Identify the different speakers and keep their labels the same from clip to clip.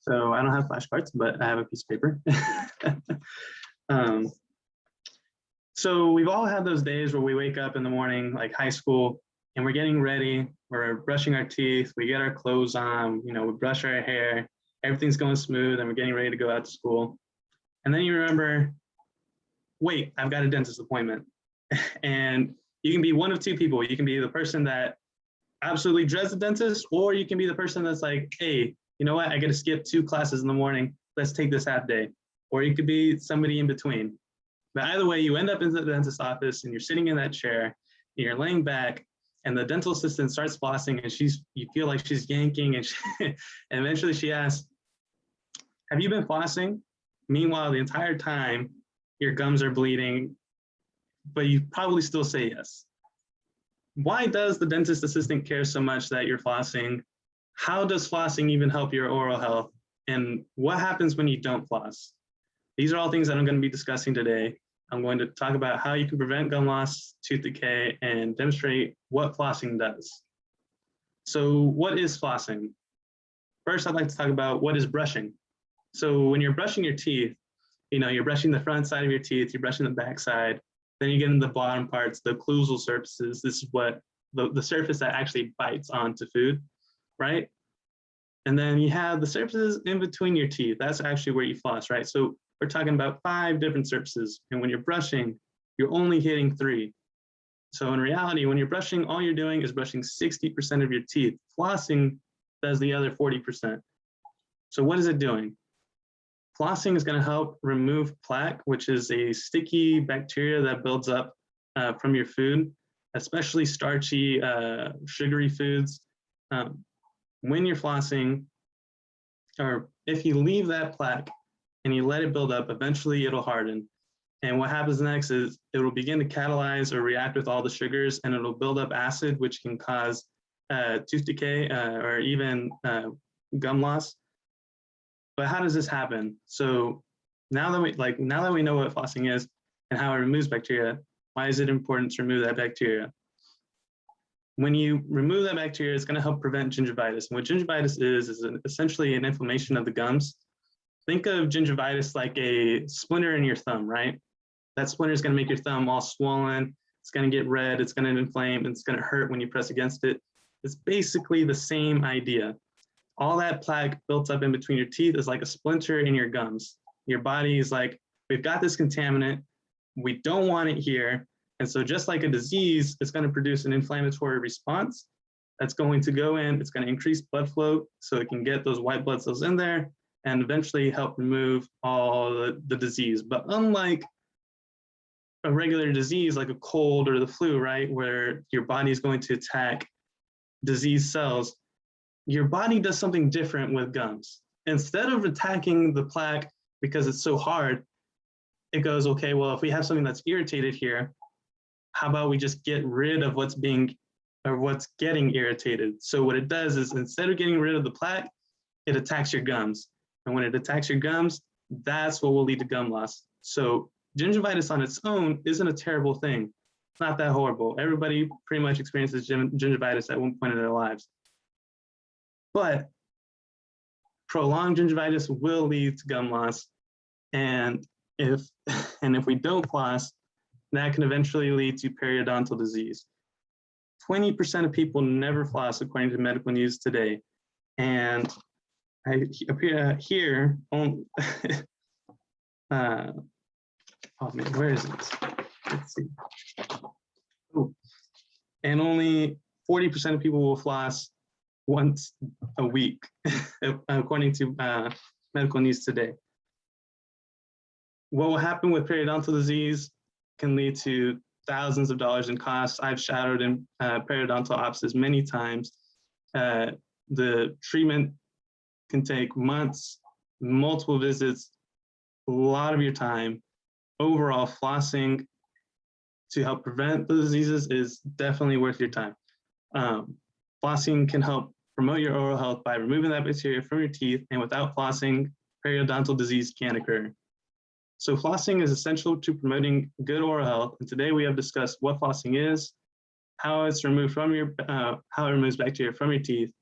Speaker 1: So I don't have flashcards, but I have a piece of paper. um, so we've all had those days where we wake up in the morning, like high school, and we're getting ready, we're brushing our teeth, we get our clothes on, we brush our hair, everything's going smooth, and we're getting ready to go out to school. And then you remember, wait, I've got a dentist appointment. And you can be one of two people. You can be the person that absolutely dreads the dentist, or you can be the person that's like, hey, you know what? I got to skip 2 classes in the morning. Let's take this half day. Or you could be somebody in between. But either way, you end up in the dentist office and you're sitting in that chair and you're laying back and the dental assistant starts flossing and you feel like she's yanking and, and eventually she asks, have you been flossing? Meanwhile, the entire time your gums are bleeding, but you probably still say yes. Why does the dentist assistant care so much that you're flossing? How does flossing even help your oral health? And what happens when you don't floss? These are all things that I'm going to be discussing today. I'm going to talk about how you can prevent gum loss, tooth decay, and demonstrate what flossing does. So what is flossing? First, I'd like to talk about what is brushing. So when you're brushing your teeth, you're brushing the front side of your teeth, you're brushing the back side, then you get into the bottom parts, the occlusal surfaces. This is what the surface that actually bites onto food, right? And then you have the surfaces in between your teeth. That's actually where you floss, right? So we're talking about 5 different surfaces. And when you're brushing, you're only hitting 3. So in reality, when you're brushing, all you're doing is brushing 60% of your teeth. Flossing does the other 40%. So what is it doing? Flossing is going to help remove plaque, which is a sticky bacteria that builds up from your food, especially starchy, sugary foods. When you're flossing, or if you leave that plaque and you let it build up, eventually it'll harden. And what happens next is it will begin to catalyze or react with all the sugars, and it'll build up acid, which can cause tooth decay or even gum loss. But how does this happen? So now that we know what flossing is and how it removes bacteria, why is it important to remove that bacteria? When you remove that bacteria, it's going to help prevent gingivitis. And what gingivitis is essentially an inflammation of the gums. Think of gingivitis like a splinter in your thumb, right? That splinter is going to make your thumb all swollen. It's going to get red. It's going to inflame. And it's going to hurt when you press against it. It's basically the same idea. All that plaque built up in between your teeth is like a splinter in your gums. Your body is like, we've got this contaminant. We don't want it here. And so just like a disease, it's going to produce an inflammatory response that's going to go in. It's going to increase blood flow so it can get those white blood cells in there and eventually help remove all the disease. But unlike a regular disease like a cold or the flu, right, where your body is going to attack disease cells, your body does something different with gums. Instead of attacking the plaque because it's so hard, it goes, okay, well, if we have something that's irritated here, how about we just get rid of what's getting irritated? So what it does is instead of getting rid of the plaque, it attacks your gums. And when it attacks your gums, that's what will lead to gum loss. So gingivitis on its own isn't a terrible thing. It's not that horrible. Everybody pretty much experiences gingivitis at one point in their lives. But prolonged gingivitis will lead to gum loss. And if we don't floss, that can eventually lead to periodontal disease. 20% of people never floss according to medical news today. And I appear here on, oh man, where is it? Let's see. Oh. And only 40% of people will floss once a week, according to medical news today. What will happen with periodontal disease can lead to thousands of dollars in costs. I've shadowed in periodontal offices many times. The treatment can take months, multiple visits, a lot of your time. Overall, flossing to help prevent the diseases is definitely worth your time. Flossing can help promote your oral health by removing that bacteria from your teeth, and without flossing, periodontal disease can occur. So flossing is essential to promoting good oral health, and today we have discussed what flossing is, how it's removed from how it removes bacteria from your teeth,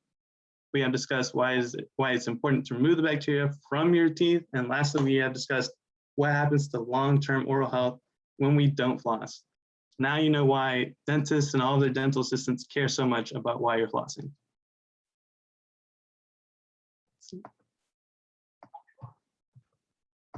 Speaker 1: we have discussed why it's important to remove the bacteria from your teeth. And lastly, we have discussed what happens to long-term oral health when we don't floss. Now you know why dentists and all their dental assistants care so much about why you're flossing.